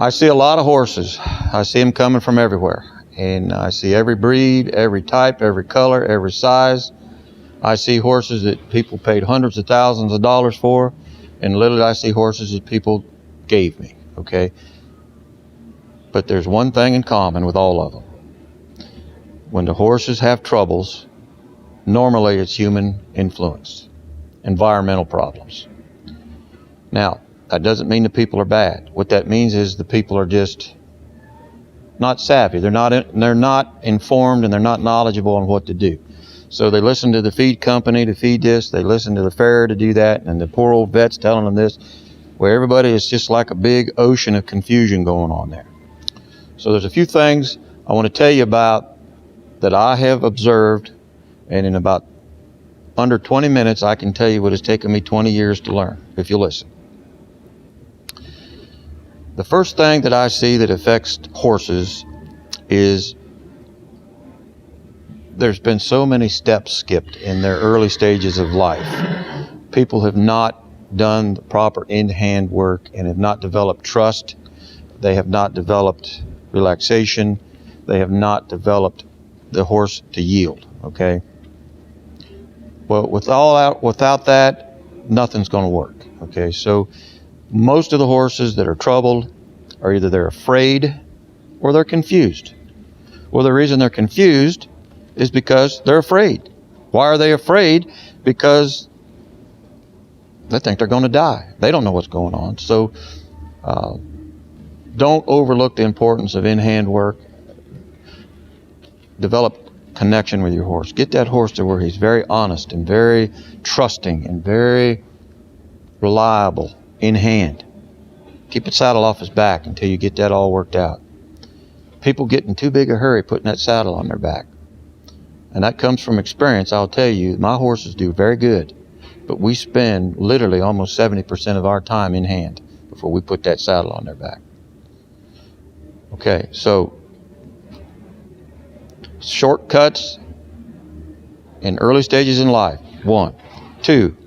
I see a lot of horses. I see them coming from everywhere. And I see every breed, every type, every color, every size. I see horses that people paid hundreds of thousands of dollars for. And literally I see horses that people gave me, okay? But there's one thing in common with all of them. When the horses have troubles, normally it's human influence, environmental problems. Now, that doesn't mean the people are bad. What that means is the people are just not savvy. They're not informed, and they're not knowledgeable on what to do. So they listen to the feed company to feed this. They listen to the farrier to do that. And the poor old vet's telling them this, where everybody is just like a big ocean of confusion going on there. So there's a few things I want to tell you about that I have observed, and in about under 20 minutes, I can tell you what has taken me 20 years to learn, if you listen. The first thing that I see that affects horses is there's been so many steps skipped in their early stages of life. People have not done the proper in-hand work and have not developed trust. They have not developed relaxation. They have not developed the horse to yield, okay? Well, without that, nothing's going to work, okay? So most of the horses that are troubled are either they're afraid or they're confused. Well, the reason they're confused is because they're afraid. Why are they afraid? Because they think they're going to die. They don't know what's going on. So don't overlook the importance of in-hand work. Develop connection with your horse. Get that horse to where he's very honest and very trusting and very reliable in hand. Keep the saddle off his back until you get that all worked out. People get in too big a hurry putting that saddle on their back. And that comes from experience. I'll tell you, my horses do very good, but we spend literally almost 70% of our time in hand before we put that saddle on their back. Okay, so shortcuts in early stages in life. 1. 2,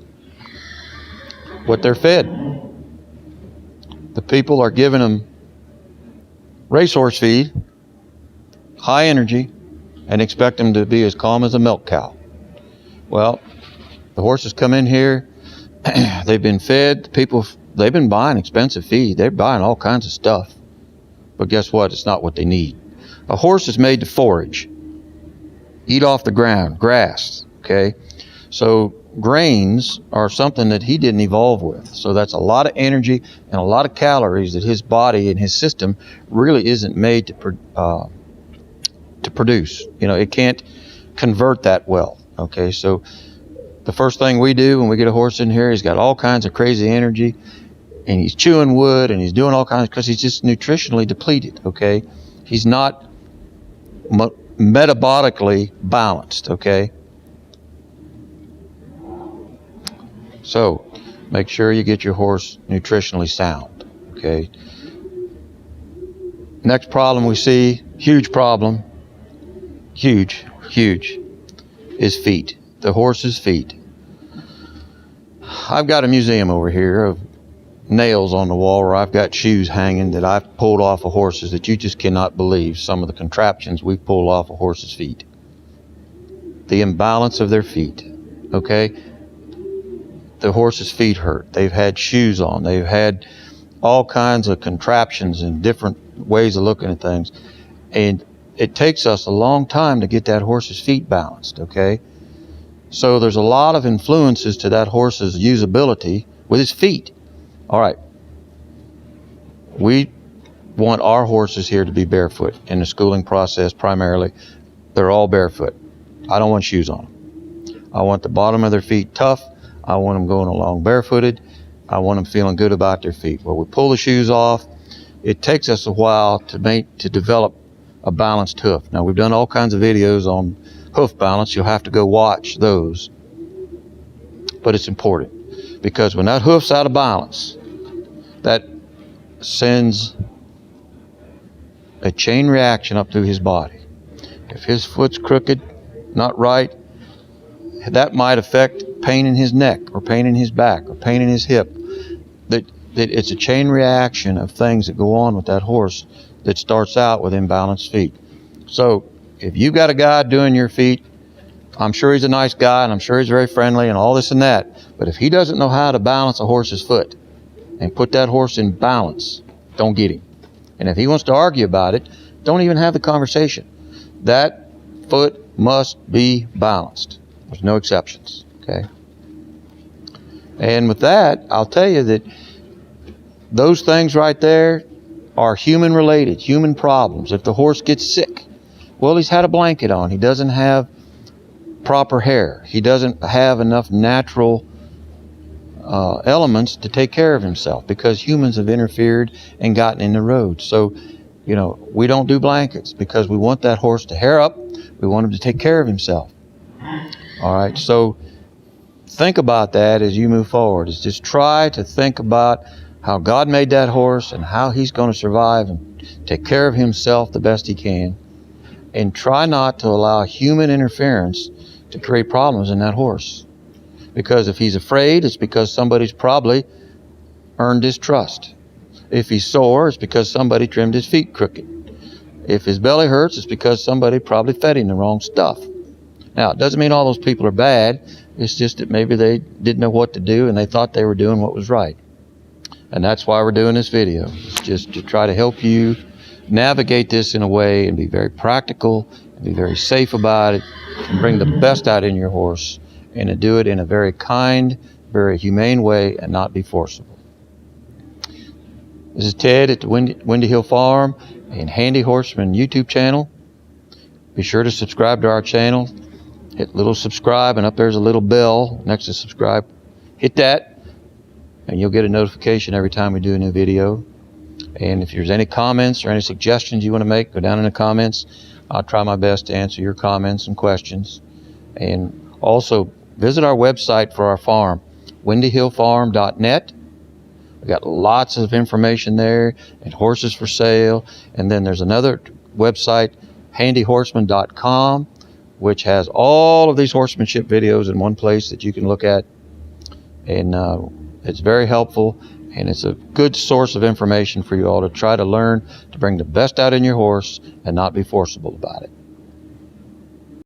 what they're fed. The people are giving them racehorse feed, high energy, and expect them to be as calm as a milk cow. Well, the horses come in here, they've been fed, they've been buying expensive feed, they're buying all kinds of stuff. But guess what? It's not what they need. A horse is made to forage, eat off the ground, grass, okay? So grains are something that he didn't evolve with. So that's a lot of energy and a lot of calories that his body and his system really isn't made to produce. You know, it can't convert that well, okay? So the first thing we do when we get a horse in here, he's got all kinds of crazy energy, and he's chewing wood, and he's doing all kinds, because he's just nutritionally depleted, okay? He's not metabolically balanced, okay? So make sure you get your horse nutritionally sound, okay? Next problem we see, huge problem, huge, is feet. The horse's feet. I've got a museum over here of nails on the wall where I've got shoes hanging that I've pulled off of horses that you just cannot believe some of the contraptions we've pulled off of horses' feet. The imbalance of their feet, okay? The horse's feet hurt. They've had shoes on. They've had all kinds of contraptions and different ways of looking at things. And it takes us a long time to get that horse's feet balanced, okay? So there's a lot of influences to that horse's usability with his feet. All right. We want our horses here to be barefoot in the schooling process primarily. They're all barefoot. I don't want shoes on them. I want the bottom of their feet tough. I want them going along barefooted. I want them feeling good about their feet. Well, we pull the shoes off. It takes us a while to develop a balanced hoof. Now, we've done all kinds of videos on hoof balance. You'll have to go watch those. But it's important, because when that hoof's out of balance, that sends a chain reaction up through his body. If his foot's crooked, not right, that might affect pain in his neck or pain in his back or pain in his hip. That that it's a chain reaction of things that go on with that horse that starts out with imbalanced feet. So if you've got a guy doing your feet, I'm sure he's a nice guy and I'm sure he's very friendly and all this and that, but if he doesn't know how to balance a horse's foot and put that horse in balance, don't get him. And if he wants to argue about it, don't even have the conversation. That foot must be balanced. There's no exceptions, okay? And with that, I'll tell you that those things right there are human related, human problems. If the horse gets sick, well, he's had a blanket on. He doesn't have proper hair. He doesn't have enough natural elements to take care of himself because humans have interfered and gotten in the road. So, you know, we don't do blankets because we want that horse to hair up. We want him to take care of himself. All right, so think about that as you move forward. Is just try to think about how God made that horse and how he's going to survive and take care of himself the best he can. And try not to allow human interference to create problems in that horse. Because if he's afraid, it's because somebody's probably earned his trust. If he's sore, it's because somebody trimmed his feet crooked. If his belly hurts, it's because somebody probably fed him the wrong stuff. Now, it doesn't mean all those people are bad. It's just that maybe they didn't know what to do and they thought they were doing what was right. And that's why we're doing this video. It's just to try to help you navigate this in a way and be very practical and be very safe about it and bring the best out in your horse and to do it in a very kind, very humane way and not be forcible. This is Ted at the Windy Hill Farm and Handy Horseman YouTube channel. Be sure to subscribe to our channel. Hit little subscribe, and up there's a little bell next to subscribe. Hit that, and you'll get a notification every time we do a new video. And if there's any comments or any suggestions you want to make, go down in the comments. I'll try my best to answer your comments and questions. And also, visit our website for our farm, windyhillfarm.net. We got lots of information there and horses for sale. And then there's another website, handyhorseman.com, which has all of these horsemanship videos in one place that you can look at. And it's very helpful, and it's a good source of information for you all to try to learn to bring the best out in your horse and not be forcible about it.